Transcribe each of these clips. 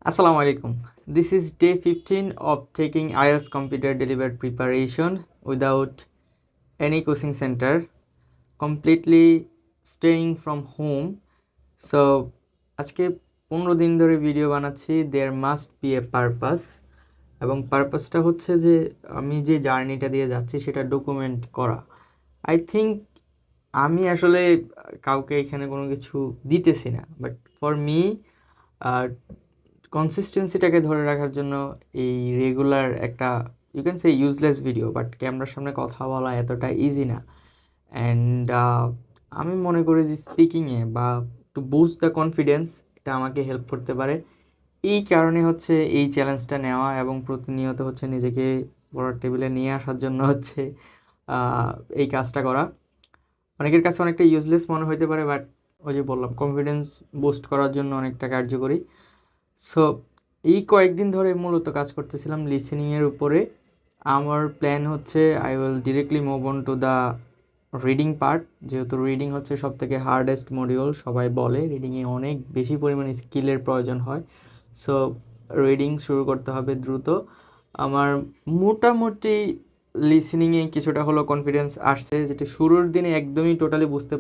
Assalamu alaikum. This is day 15 of taking IELTS computer delivered preparation without any coaching center, completely staying from home. So আজকে 15 দিন ধরে video বানাচ্ছি। There must be a purpose, এবং পারপাসটা হচ্ছে যে আমি যে জার্নিটা দিয়ে যাচ্ছি সেটা ডকুমেন্ট করা। আই থিঙ্ক আমি আসলে কাউকে এখানে কোনো কিছু দিতেছি না, বাট ফর মি কনসিস্টেন্সিটাকে ধরে রাখার জন্য এই রেগুলার একটা you can say useless video, but ক্যামেরার সামনে কথা বলা এতটা ইজি না। অ্যান্ড আমি মনে করি যে স্পিকিংয়ে বা টু বুস্ট দ্য কনফিডেন্স এটা আমাকে হেল্প করতে পারে। এই কারণে হচ্ছে এই চ্যালেঞ্জটা নেওয়া এবং প্রতিনিয়ত হচ্ছে নিজেকে পড়ার টেবিলে নিয়ে আসার জন্য হচ্ছে এই কাজটা করা। অনেকের কাছে অনেকটা ইউজলেস মনে হতে পারে, বাট ওই যে বললাম কনফিডেন্স বুস্ট করার জন্য অনেকটা কার্যকরী। সো এই কয়েকদিন ধরে মূলত কাজ করতেছিলাম লিসেনিংয়ের উপরে। আমার প্ল্যান হচ্ছে I will directly move on to the reading part, যেহেতু রিডিং হচ্ছে সব থেকে হার্ডেস্ট মডিউল। সবাই বলে রিডিংয়ে অনেক বেশি পরিমাণে স্কিলের প্রয়োজন হয়। সো রিডিং শুরু করতে হবে দ্রুত। আমার মোটামুটি লিসেনিংয়ে কিছুটা হলো কনফিডেন্স আসছে, যেটা শুরুর দিনে একদমই টোটালি বুঝতে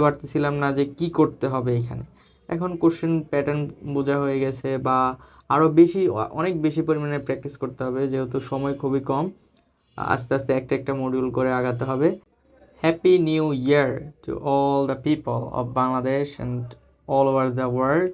পারতেছিলাম না যে কি করতে হবে এখানে। এখন কোশ্চেন প্যাটার্ন বোঝা হয়ে গেছে, বা আরও বেশি অনেক বেশি পরিমাণে প্র্যাকটিস করতে হবে, যেহেতু সময় খুবই কম। আস্তে আস্তে একটা একটা মডিউল করে আগাতে হবে। Happy New Year to all the people of Bangladesh and all over the world.